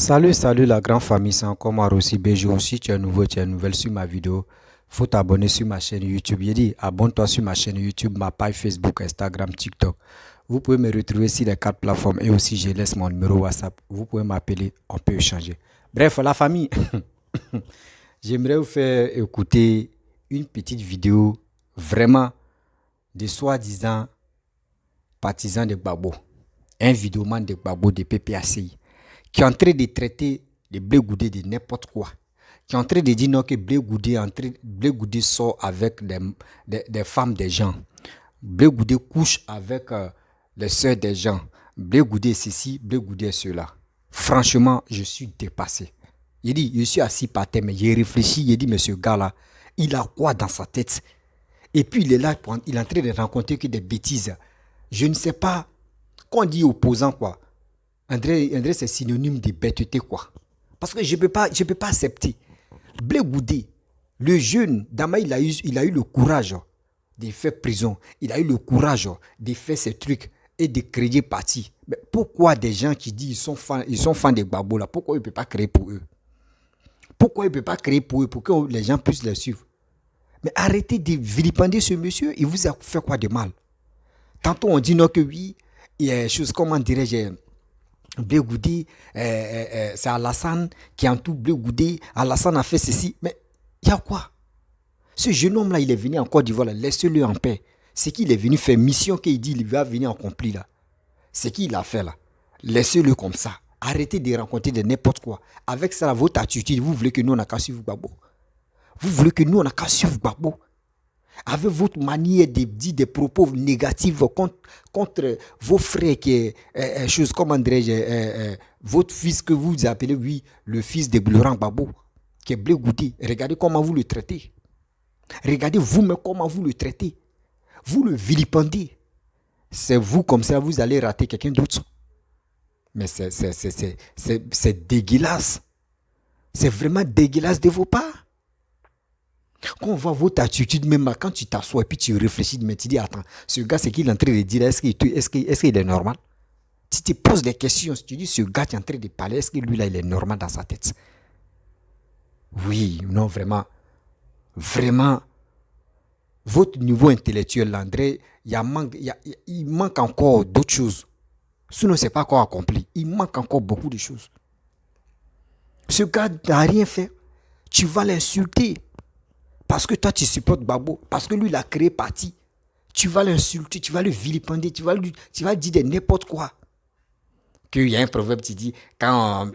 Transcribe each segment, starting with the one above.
Salut la grande famille, c'est encore moi Rossi BG aussi, tu es nouveau, tu es nouvelle sur ma vidéo. Faut t'abonner sur ma chaîne YouTube. J'ai dit, abonne-toi sur ma chaîne YouTube, ma page Facebook, Instagram, TikTok. Vous pouvez me retrouver sur les 4 plateformes et aussi je laisse mon numéro WhatsApp. Vous pouvez m'appeler, on peut échanger. Bref, la famille, j'aimerais vous faire écouter une petite vidéo vraiment de soi-disant partisans de Gbagbo. Un vidéoman de Gbagbo de PPACI qui est en train de traiter de Blé Goudé de n'importe quoi, qui est en train de dire non que Blé Goudé sort avec des femmes des gens, Blé Goudé couche avec les sœurs des gens, Blé Goudé ceci, Blé Goudé cela. Franchement, je suis dépassé. Il dit, je suis assis par terre, mais j'ai réfléchi, il dit, monsieur gars là, il a quoi dans sa tête? Et puis il est là, il est en train de raconter que des bêtises. Je ne sais pas, quand on dit opposant quoi, André c'est synonyme de bêteté quoi. Parce que je peux pas accepter. Blé Goudé, le jeune, Dama, il a eu le courage de faire prison. Il a eu le courage de faire ces trucs et de créer parti. Mais pourquoi des gens qui disent ils sont fans de Gbagbo là, pourquoi ils ne peuvent pas créer pour eux? Pourquoi ils ne peuvent pas créer pour eux pour que les gens puissent les suivre? Mais arrêtez de vilipender ce monsieur. Il vous a fait quoi de mal? Tantôt on dit non que oui, il y a des choses, comment dirais-je, Blé Goudé, c'est Alassane qui entoure Blé Goudé. Alassane a fait ceci. Mais il y a quoi? Ce jeune homme-là, il est venu en Côte d'Ivoire, laissez-le en paix. C'est qu'il est venu faire mission qu'il dit, il va venir accomplir là. C'est qu'il a fait là. Laissez-le comme ça. Arrêtez de raconter de n'importe quoi. Avec ça, votre attitude, vous voulez que nous, on n'a qu'à suivre Gbagbo. Vous voulez que nous, on n'a qu'à suivre Gbagbo. Avec votre manière de dire des propos négatifs contre vos frères qui est chose, comment dirais-je, votre fils que vous appelez, oui, le fils de Laurent Gbagbo, qui est Blé Goudé. Regardez comment vous le traitez. Regardez vous-même comment vous le traitez. Vous le vilipendez. C'est vous comme ça, vous allez rater quelqu'un d'autre. Mais c'est dégueulasse. C'est vraiment dégueulasse de vos parts. Quand on voit votre attitude, même quand tu t'assois et puis tu réfléchis, mais tu dis, attends, ce gars, c'est qu'il est en train de dire, est-ce qu'il est normal? Tu te poses des questions, tu dis, ce gars qui est en train de parler, est-ce que lui, là, il est normal dans sa tête? Oui, non, vraiment, votre niveau intellectuel, André, il manque encore d'autres choses. Sinon, ce n'est pas encore accompli. Il manque encore beaucoup de choses. Ce gars n'a rien fait. Tu vas l'insulter. Parce que toi, tu supportes Gbagbo. Parce que lui, il a créé parti. Tu vas l'insulter, tu vas le vilipender, tu vas dire de n'importe quoi. Qu'il y a un proverbe qui dit, quand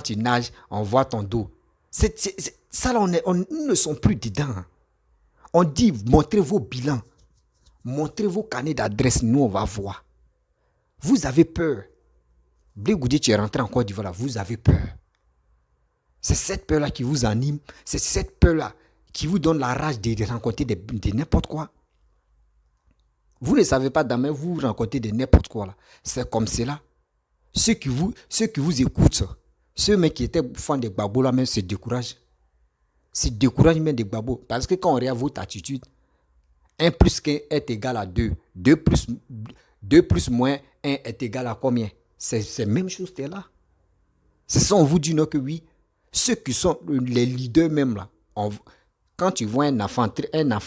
tu nages, on voit ton dos. Ça, là, nous ne sommes plus dedans. On dit, montrez vos bilans. Montrez vos carnets d'adresse, nous, on va voir. Vous avez peur. Blé Goudé, tu es rentré en Côte d'Ivoire, vous avez peur. C'est cette peur-là qui vous anime. C'est cette peur-là qui vous donne la rage de rencontrer de n'importe quoi. Vous ne savez pas, demain, vous rencontrez de n'importe quoi. C'est comme cela. Ceux qui vous écoutent, ceux qui étaient fans de Gbagbo, là, même se découragent. Se découragent même de Gbagbo. Parce que quand on regarde votre attitude, 1 plus 1 est égal à 2. 2 plus moins 1 est égal à combien? C'est la même chose, c'est là. C'est ça, on vous dit non que oui. Ceux qui sont les leaders même là, quand tu vois un enfant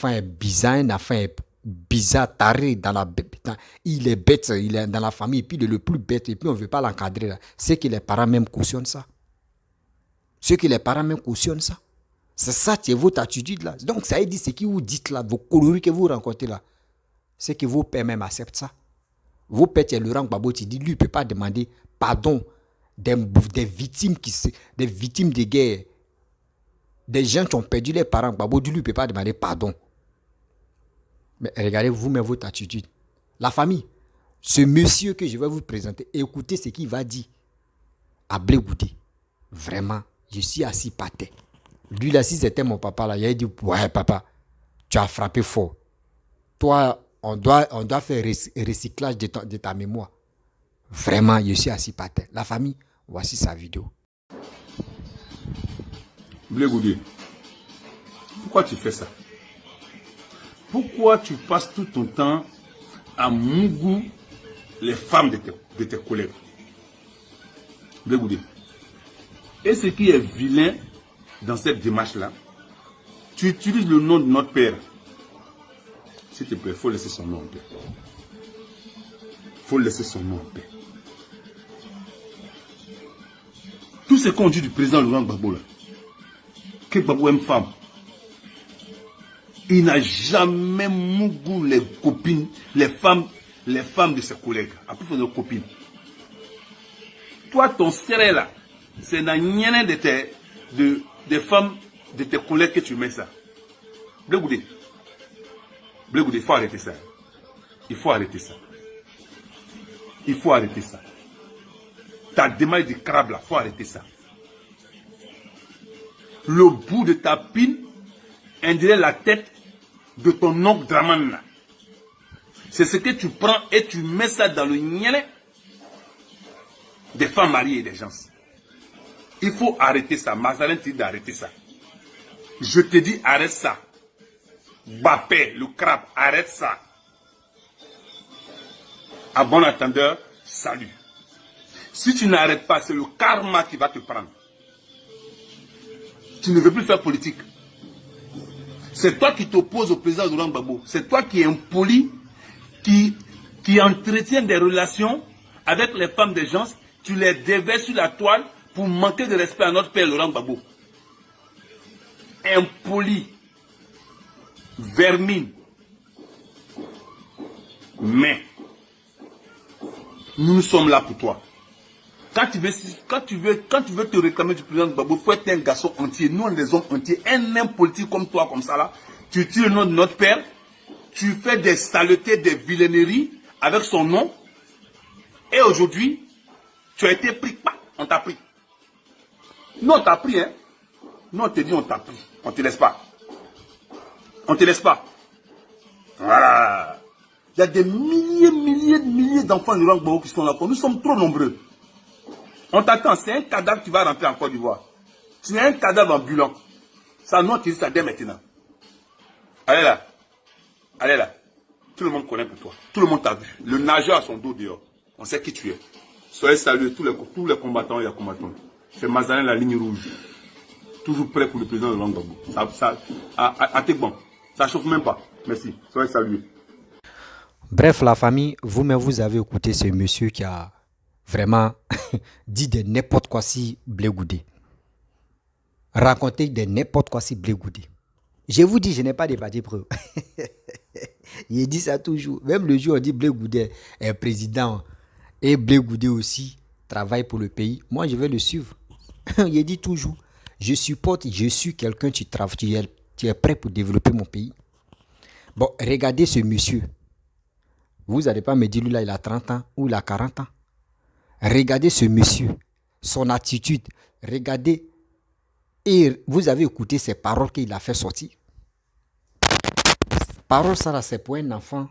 est bizarre, taré il est bête, il est dans la famille, et puis il est le plus bête, et puis on ne veut pas l'encadrer là. C'est que les parents même cautionnent ça. C'est ça, c'est votre attitude là. Donc ça veut dire ce que vous dites là, vos coloris que vous rencontrez là, c'est que vos pères même acceptent ça. Vos pères, Laurent Gbagbo, tu dis, lui, il ne peut pas demander pardon des victimes de guerre. Des gens qui ont perdu leurs parents, Gbagbo, lui, ne peut pas demander pardon. Mais regardez vous-même votre attitude. La famille, ce monsieur que je vais vous présenter, écoutez ce qu'il va dire à Blé Goudé. Vraiment, je suis assis par terre. Lui là, si c'était mon papa là, il a dit, ouais papa, tu as frappé fort. Toi, on doit faire recyclage de ta mémoire. Vraiment, je suis assis par terre. La famille, voici sa vidéo. Blé Goudé, pourquoi tu fais ça? Pourquoi tu passes tout ton temps à mougou les femmes de tes collègues? Blé Goudé, Et ce qui est vilain dans cette démarche-là, tu utilises le nom de notre père. S'il te plaît, il faut laisser son nom en paix. Il faut laisser son nom en paix. Tout ce qu'on dit du président Laurent Gbagbo, là, que Gbagbo aime femme, il n'a jamais mougou les copines, les femmes de ses collègues, à plus de copines. Toi, ton serré là, c'est dans rien des femmes de tes collègues que tu mets ça. Blé Goudé, il faut arrêter ça. Il faut arrêter ça. Il faut arrêter ça. Ta démarche de crabe là, il faut arrêter ça. Le bout de ta pine, on dirait la tête de ton oncle Draman là. C'est ce que tu prends et tu mets ça dans le nielé des femmes mariées et des gens. Il faut arrêter ça. Mazalène te dit d'arrêter ça. Je te dis arrête ça. Bappé, le crabe, arrête ça. À bon entendeur, salut. Si tu n'arrêtes pas, c'est le karma qui va te prendre. Tu ne veux plus faire politique. C'est toi qui t'opposes au président Laurent Gbagbo. C'est toi qui es impoli, qui entretient des relations avec les femmes des gens. Tu les déverses sur la toile pour manquer de respect à notre père Laurent Gbagbo. Impoli. Vermine. Mais, nous sommes là pour toi. Quand tu veux te réclamer du président Gbagbo, il faut être un garçon entier. Nous, on est des hommes entiers. Un homme politique comme toi, comme ça là, tu tires le nom de notre père, tu fais des saletés, des vilaineries avec son nom. Et aujourd'hui, tu as été pris. On t'a pris. Nous, on t'a pris, hein. Nous, on te dit, on t'a pris. On ne te laisse pas. On ne te laisse pas. Voilà. Il y a des milliers d'enfants de Laurent Gbagbo qui sont là. Nous sommes trop nombreux. On t'attend. C'est un cadavre qui va rentrer en Côte d'Ivoire. Tu es un cadavre ambulant. Ça, nous, on te dit ça dès maintenant. Allez là. Allez là. Tout le monde connaît pour toi. Tout le monde t'a vu. Le nageur a son dos dehors. On sait qui tu es. Soyez salués, tous les combattants et les combattantes. C'est Mazalène, la ligne rouge. Toujours prêt pour le président de Laurent Gbagbo. T'es bon. Ça chauffe même pas. Merci. Soyez salués. Bref, la famille, vous-même, vous avez écouté ce monsieur qui a vraiment dit de n'importe quoi si Blé Goudé. Raconter de n'importe quoi si Blé Goudé. Je vous dis, je n'ai pas débattu preuve. Il dit ça toujours. Même le jour où on dit Blé Goudé est président et Blé Goudé aussi travaille pour le pays, moi je vais le suivre. Il dit toujours, je supporte, je suis quelqu'un, tu es prêt pour développer mon pays. Bon, regardez ce monsieur. Vous n'allez pas me dire, lui là, il a 30 ans ou il a 40 ans. Regardez ce monsieur, son attitude. Regardez, et vous avez écouté ces paroles qu'il a fait sortir. Paroles, ça là, c'est pour un enfant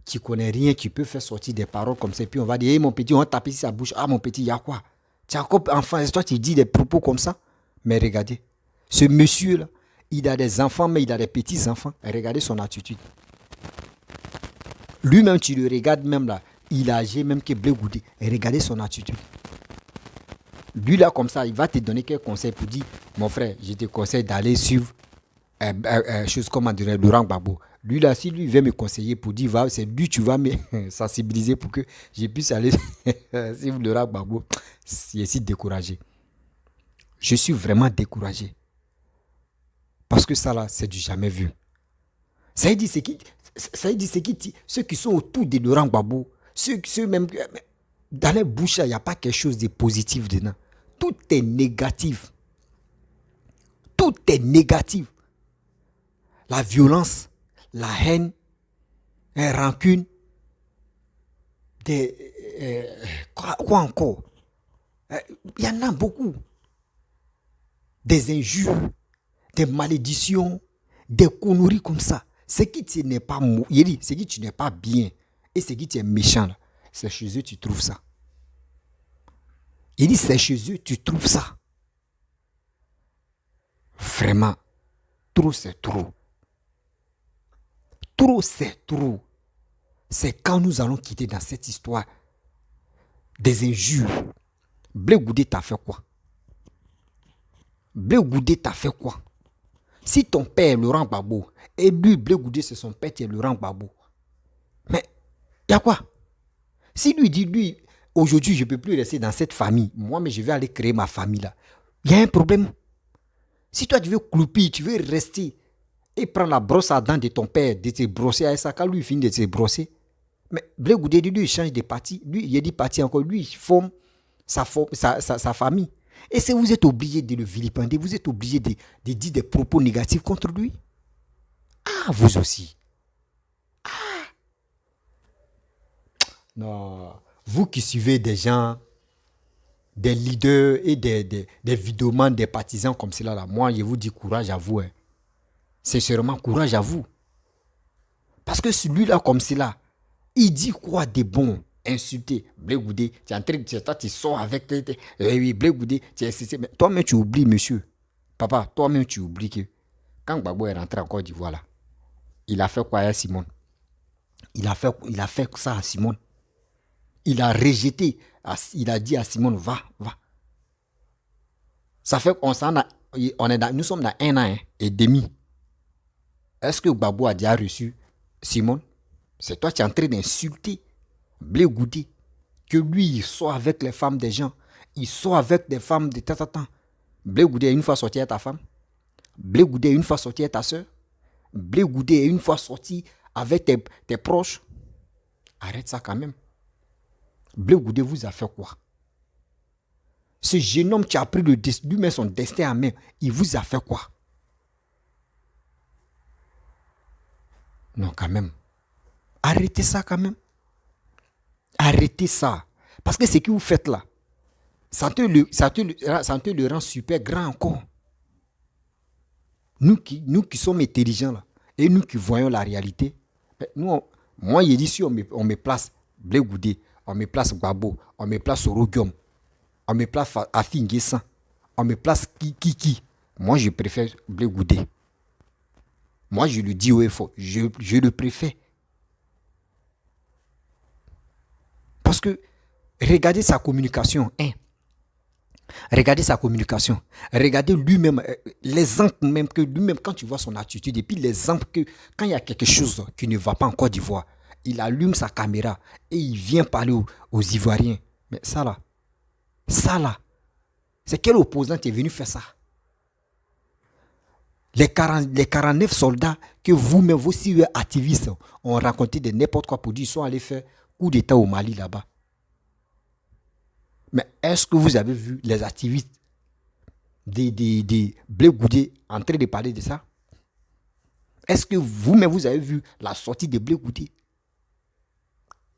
qui connaît rien, qui peut faire sortir des paroles comme ça. Puis on va dire, hey, mon petit, on va taper sur sa bouche. Ah, mon petit, il y a quoi? Tu es encore enfant, et toi, tu dis des propos comme ça. Mais regardez, ce monsieur-là, il a des enfants, mais il a des petits-enfants. Regardez son attitude. Lui-même, tu le regardes même là, il a âgé même que Blé Goudé. Regardez son attitude. Lui là, comme ça, il va te donner quelques conseils pour dire, mon frère, je te conseille d'aller suivre chose comme on dirait Laurent Gbagbo. Lui là, si lui veut me conseiller pour dire, c'est lui tu vas me sensibiliser pour que je puisse aller suivre Laurent Gbagbo. Je suis découragé. Je suis vraiment découragé. Parce que ça là, c'est du jamais vu. Ça veut dire ceux qui sont autour de Laurent Gbagbo, ceux même dans les bouches, il n'y a pas quelque chose de positif dedans. Tout est négatif. Tout est négatif. La violence, la haine, la rancune, quoi encore? Il y en a beaucoup. Des injures, des malédictions, des conneries comme ça. Ce qui tu n'es pas, ce qui tu n'es pas bien et ce qui tu es méchant, là, c'est chez eux tu trouves ça. Il dit c'est chez eux tu trouves ça. Vraiment, trop c'est trop. Trop c'est trop. C'est quand nous allons quitter dans cette histoire des injures. Blé Goudé t'a fait quoi? Blé Goudé t'a fait quoi? Si ton père est Laurent Gbagbo, et lui, Blé Goudé, c'est son père qui est Laurent Gbagbo. Mais, il y a quoi? Si lui dit, lui, aujourd'hui, je ne peux plus rester dans cette famille, moi, mais je vais aller créer ma famille là. Il y a un problème. Si toi, tu veux cloupir, tu veux rester et prendre la brosse à dents de ton père, de te brosser à ça, quand lui finit de te brosser, mais Blé Goudé, lui, il change de parti. Lui, il a dit parti encore. Lui, il forme sa famille. Et si vous êtes obligé de le vilipender, vous êtes obligé de dire des propos négatifs contre lui. Ah, vous aussi. Non. Vous qui suivez des gens, des leaders et des vidéomans, des partisans comme cela, là, moi, je vous dis courage à vous. Hein. Sincèrement, courage à vous. Parce que celui-là, comme cela, il dit quoi de bon? Insulté, Blé Goudé, tu es en train de toi, tu sors avec. Oui, Blé Goudé, mais toi-même, tu oublies, monsieur. Papa, toi-même, tu oublies que quand Gbagbo est rentré en Côte d'Ivoire, là, il a fait quoi à Simone? Il a fait ça à Simone. Il a rejeté, il a dit à Simone, va. Ça fait qu'on nous sommes dans 1 an et demi. Est-ce que Gbagbo a déjà reçu Simone? C'est toi qui es en train d'insulter Blé Goudé. Que lui, il sort avec les femmes des gens. Il sort avec des femmes de tata. Blé Goudé est une fois sorti avec ta femme. Blé Goudé est une fois sorti avec ta soeur. Blé Goudé est une fois sorti avec tes proches. Arrête ça quand même. Blé Goudé vous a fait quoi? Ce jeune homme qui a pris lui met son destin en main, il vous a fait quoi? Non, quand même. Arrêtez ça quand même. Arrêtez ça. Parce que ce que vous faites là, ça te le rend super grand encore. Nous qui sommes intelligents là, et nous qui voyons la réalité, moi, il dit si on me place Blé Goudé, on me place Gbagbo, on me place Orogium, on me place Afi N'Guessan, on me place qui. Moi, je préfère Blé Goudé. Moi, je le dis au effort, je le préfère. Parce que regardez sa communication. Regardez sa communication. Regardez lui-même, l'exemple même que lui-même, quand tu vois son attitude, et puis l'exemple que quand il y a quelque chose qui ne va pas en Côte d'Ivoire, il allume sa caméra et il vient parler aux Ivoiriens. Mais ça là, c'est quel opposant qui est venu faire ça? Les 49 soldats que vous-même, vos civils activistes, ont raconté de n'importe quoi pour dire qu'ils sont allés faire coup d'État au Mali là-bas. Mais est-ce que vous avez vu les activistes des Blé Goudé en train de parler de ça? Est-ce que vous-même, vous avez vu la sortie de Blé Goudé?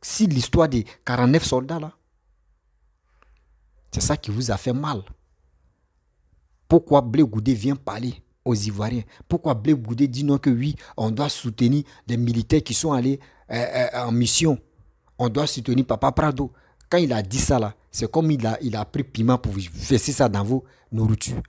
Si l'histoire des 49 soldats là, c'est ça qui vous a fait mal. Pourquoi Blé Goudé vient parler aux Ivoiriens? Pourquoi Blé Goudé dit non que oui, on doit soutenir des militaires qui sont allés en mission? On doit soutenir Papa Prado. Quand il a dit ça là, c'est comme il a pris piment pour verser ça dans vos nourritures.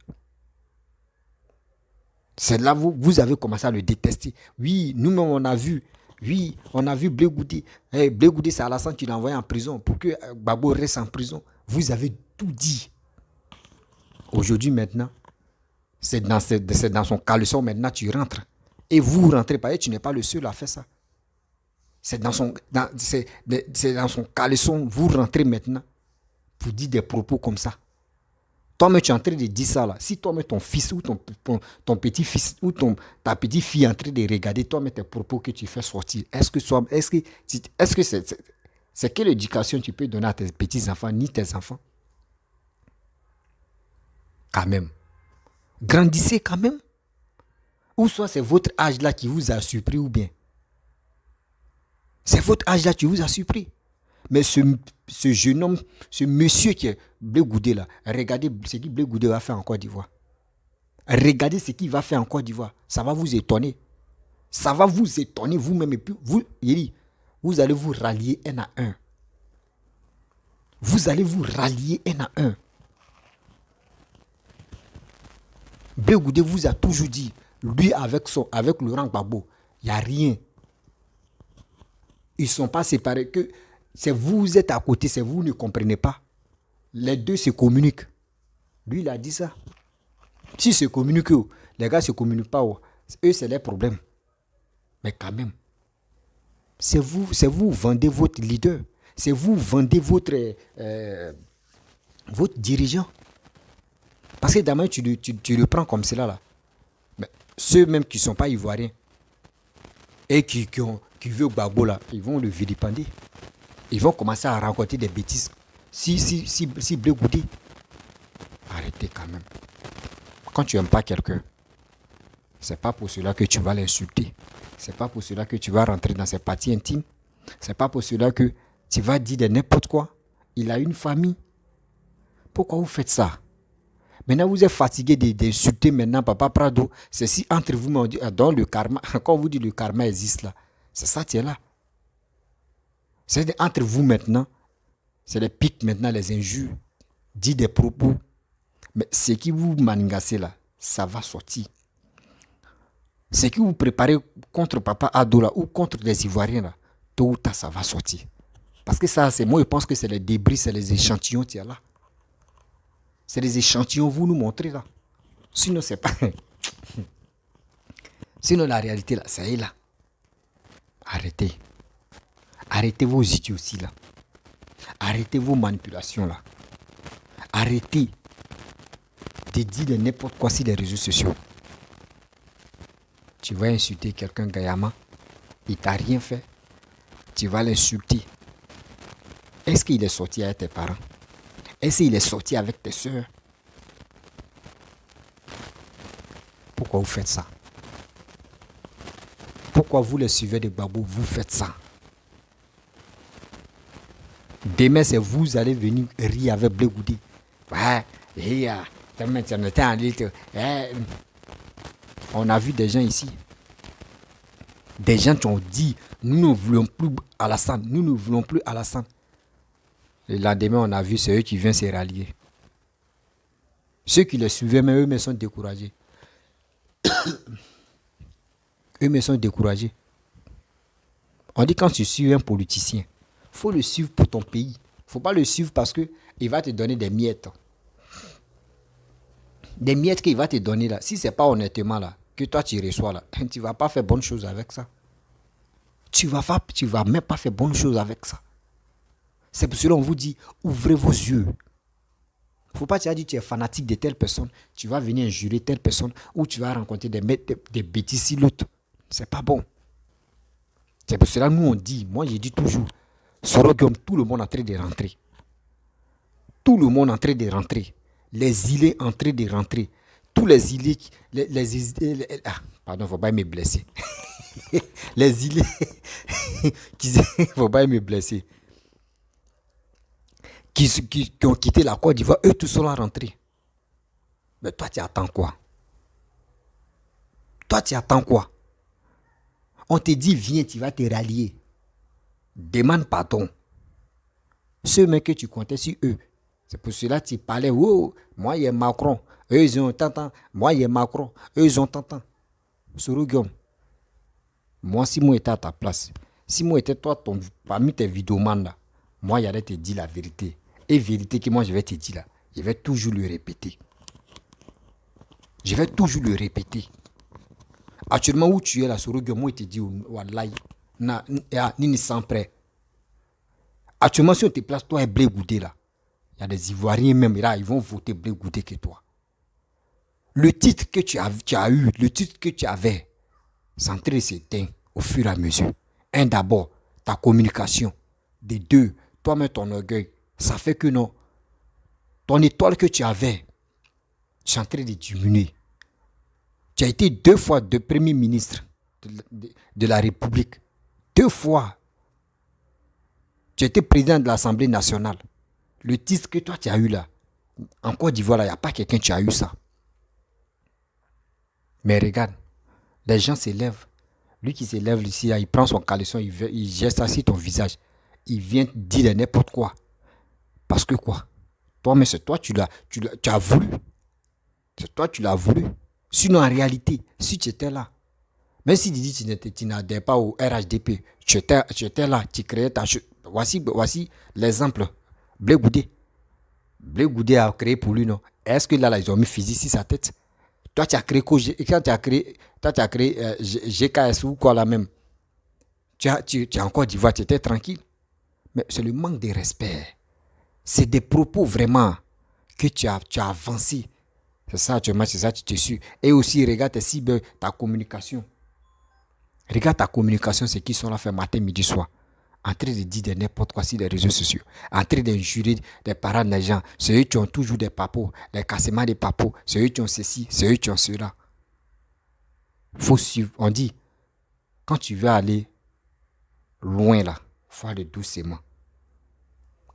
C'est là vous avez commencé à le détester. Oui, nous-mêmes on a vu. Oui, on a vu Blé Goudé. Blé Goudé, c'est Alassane qui l'a envoyé en prison pour que Gbagbo reste en prison. Vous avez tout dit. Aujourd'hui maintenant, c'est dans son caleçon maintenant tu rentres. Et vous rentrez pas et tu n'es pas le seul à faire ça. C'est dans son caleçon, vous rentrez maintenant pour dire des propos comme ça. Toi-même, tu es en train de dire ça là. Si toi-même, ton fils ou ton petit-fils ou ta petite-fille est en train de regarder toi-même tes propos que tu fais sortir, est-ce que c'est quelle éducation tu peux donner à tes petits-enfants ni tes enfants? Quand même. Grandissez quand même. Ou soit c'est votre âge là qui vous a surpris ou bien. C'est votre âge là qui vous a surpris. Mais ce jeune homme, ce monsieur qui est Blé Goudé là, regardez ce que Blé Goudé va faire en Côte d'Ivoire. Regardez ce qu'il va faire en Côte d'Ivoire. Ça va vous étonner. Ça va vous étonner vous-même. Et puis vous allez vous rallier un à un. Vous allez vous rallier un à un. Blé Goudé vous a toujours dit, lui avec Laurent Gbagbo, il n'y a rien. Ils ne sont pas séparés. Que c'est vous êtes à côté, c'est vous ne comprenez pas. Les deux se communiquent. Lui, il a dit ça. Si se communiquent, les gars ne se communiquent pas, eux, c'est leur problème. Mais quand même, c'est vous vendez votre leader. C'est vous vendez votre dirigeant. Parce que demain, tu le prends comme cela, là. Mais ceux même qui ne sont pas ivoiriens et qui veulent Gbagbo, là, ils vont le vilipender. Ils vont commencer à raconter des bêtises. Si Blé Goudé. Arrêtez quand même. Quand tu n'aimes pas quelqu'un, c'est pas pour cela que tu vas l'insulter. C'est pas pour cela que tu vas rentrer dans ses parties intimes. C'est pas pour cela que tu vas dire de n'importe quoi. Il a une famille. Pourquoi vous faites ça? Maintenant, vous êtes fatigué d'insulter maintenant Papa Prado. C'est si entre vous, dans le karma, quand on vous dit le karma existe là, c'est ça qui est là. C'est entre vous maintenant, c'est les pics maintenant, les injures, dit des propos. Mais ce qui vous mangassez là, ça va sortir. Ce qui vous préparez contre Papa Ado là, ou contre les Ivoiriens là, tôt ou tard ça va sortir. Parce que ça, c'est moi, je pense que c'est les débris, c'est les échantillons qu'il y a là. C'est les échantillons, vous nous montrez là. Sinon, c'est pas. Sinon, la réalité là, ça est là. Arrêtez. Arrêtez vos idioties là. Arrêtez vos manipulations là. Arrêtez de dire n'importe quoi sur les réseaux sociaux. Tu vas insulter quelqu'un Gayama, il t'a rien fait. Tu vas l'insulter. Est-ce qu'il est sorti avec tes parents? Est-ce qu'il est sorti avec tes soeurs? Pourquoi vous faites ça? Pourquoi vous les suivez de Gbagbo, vous faites ça? Demain, c'est vous allez venir rire avec Blé Goudé. Ouais, on a vu des gens ici. Des gens qui ont dit, nous ne voulons plus Alassane, nous ne voulons plus Alassane. Le lendemain, on a vu, c'est eux qui viennent se rallier. Ceux qui les suivaient, mais eux-mêmes sont découragés. Eux-mêmes sont découragés. On dit quand tu suis un politicien, il faut le suivre pour ton pays. Il ne faut pas le suivre parce qu'il va te donner des miettes. Des miettes qu'il va te donner là. Si ce n'est pas honnêtement là, que toi tu reçois là, tu ne vas pas faire bonne chose avec ça. Tu vas même pas faire bonne chose avec ça. C'est pour cela qu'on vous dit, ouvrez vos yeux. Il ne faut pas te dire que tu es fanatique de telle personne, tu vas venir injurer telle personne, ou tu vas rencontrer des bêtises sur l'autre. C'est pas bon. C'est pour cela que nous on dit, moi j'ai dit toujours, Sorogum, tout le monde est en train de rentrer. Tout le monde est en train de rentrer. Les îlets en train de rentrer. Tous les îlets, pardon, il ne faut pas me blesser. Les îlets, il ne faut pas me blesser. Qui ont quitté la Côte d'Ivoire, eux tous sont là rentrés. Mais toi, tu attends quoi? Toi, tu attends quoi? On te dit, viens, tu vas te rallier. Demande pardon. Ceux mecs que tu comptais sur eux, c'est pour cela que tu parlais, oh, moi, il y a Macron. Eux, ils ont tant. Moi, il y a Macron. Eux, ils ont tant. Sorogum. Moi, si moi j'étais à ta place, si moi j'étais toi, parmi tes vidéomans là, moi, j'allais te dire la vérité. Et vérité que moi, je vais te dire là, je vais toujours le répéter. Je vais toujours le répéter. Actuellement, où tu es là, Sorogum, moi, je te dis, wallahi, ni sans prêt. Actuellement, si on te place, toi et Blé Goudé là, il y a des Ivoiriens même là, ils vont voter Blé Goudé que toi. Le titre que tu as eu, le titre que tu avais, c'est en train de s'éteindre au fur et à mesure. Un, d'abord, ta communication. Des deux, toi-même ton orgueil. Ça fait que non. Ton étoile que tu avais, c'est en train de diminuer. Tu as été 2 fois de premier ministre de la République. 2 fois. Tu as été président de l'Assemblée nationale. Le titre que toi tu as eu là, en Côte d'Ivoire, il n'y a pas quelqu'un qui a eu ça. Mais regarde, les gens s'élèvent. Lui qui s'élève ici, il prend son caleçon, il geste assis ton visage. Il vient dire n'importe quoi. Parce que quoi? Toi, mais c'est toi, tu as voulu. C'est toi, tu l'as voulu. Sinon, en réalité, si tu étais là, même si tu dis que tu n'adhères pas au RHDP, tu étais là, tu créais ta chose. Voici l'exemple. Blé Goudé. Blé Goudé a créé pour lui, non? Est-ce que là, ils ont mis fusil sur sa tête? Toi, tu as créé quand tu as créé GKS ou quoi là même. Tu es en Côte d'Ivoire, tu étais tranquille. Mais c'est le manque de respect. C'est des propos vraiment que tu as avancé. C'est ça, actuellement, c'est ça, tu te suis. Et aussi, regarde ta communication. Regarde ta communication, c'est qui sont là faire matin, midi, soir. En train de dire de n'importe quoi sur les réseaux sociaux. En train d'injurer des parents des gens. C'est eux qui ont toujours des papos, des cassements des papos. C'est eux qui ont ceci, c'est eux qui ont cela. Faut suivre. On dit, quand tu veux aller loin là, faut aller doucement.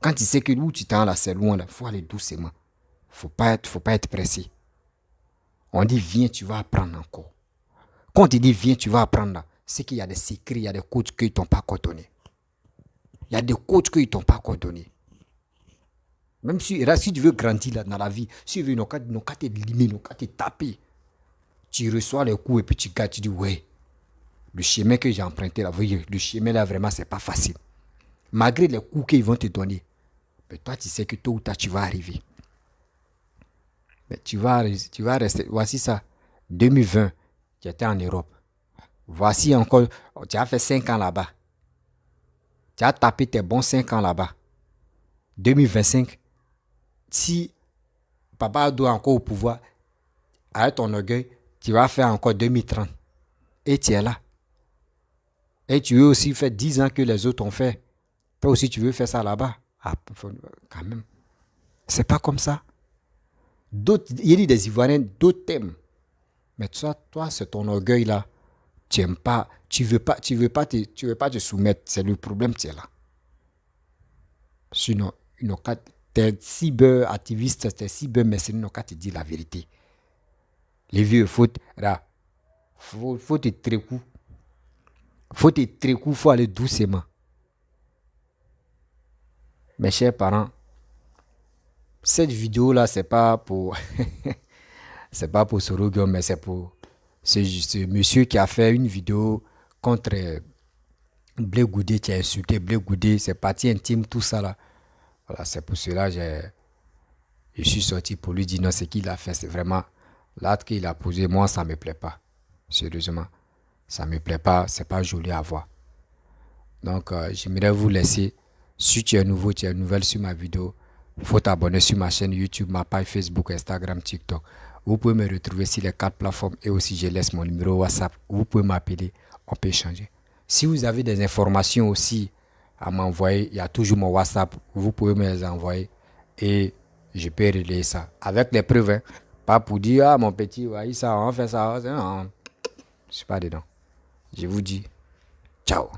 Quand tu sais que où tu t'en là, c'est loin là, faut aller doucement. Faut pas être pressé. On dit, viens, tu vas apprendre encore. Quand on te dit, viens, tu vas apprendre là, c'est qu'il y a des secrets, il y a des codes qu'ils ne t'ont pas coordonnés. Il y a des codes qu'ils ne t'ont pas coordonnés. Même si tu veux grandir là, dans la vie, si tu veux, n'ont qu'à te limer, n'ont qu'à te taper. Tu reçois les coups et puis tu gardes, tu dis, ouais, le chemin que j'ai emprunté là, voyez, le chemin là, vraiment, c'est pas facile. Malgré les coups qu'ils vont te donner, mais toi, tu sais que tôt ou tard, tu vas arriver. Mais tu vas rester. Voici ça. 2020, tu étais en Europe. Voici encore, tu as fait 5 ans là-bas. Tu as tapé tes bons 5 ans là-bas. 2025, si Papa doit encore au pouvoir, avec ton orgueil, tu vas faire encore 2030. Et tu es là. Et tu veux aussi faire 10 ans que les autres ont fait. Toi aussi, tu veux faire ça là-bas. Ah, quand même. C'est pas comme ça. Il y a des Ivoiriens, d'autres t'aiment. Mais toi, c'est ton orgueil là. Tu n'aimes pas, tu veux pas te soumettre. C'est le problème, tu es là. Sinon, t'es cyber-activiste, t'es cyber-mercenaire, ils n'ont qu'à te dire la vérité. Les vieux, faut te trécou. Faut aller doucement. Mes chers parents, cette vidéo là, c'est pas pour c'est pas pour Sorogon, mais c'est pour ce monsieur qui a fait une vidéo contre Blé Goudé, qui a insulté Blé Goudé, c'est parti intime, tout ça là. Voilà, c'est pour cela que je suis sorti pour lui dire non, ce qu'il a fait, c'est vraiment l'acte qu'il a posé. Moi, ça me plaît pas. Sérieusement, ça me plaît pas, c'est pas joli à voir. Donc, j'aimerais vous laisser. Si tu es nouveau, tu es nouvelle sur ma vidéo, il faut t'abonner sur ma chaîne YouTube, ma page Facebook, Instagram, TikTok. Vous pouvez me retrouver sur les 4 plateformes et aussi je laisse mon numéro WhatsApp. Vous pouvez m'appeler, on peut échanger. Si vous avez des informations aussi à m'envoyer, il y a toujours mon WhatsApp, vous pouvez me les envoyer et je peux relayer ça. Avec les preuves, hein. Pas pour dire, ah mon petit, ouais, ça, on fait ça. Non, je ne suis pas dedans. Je vous dis, ciao.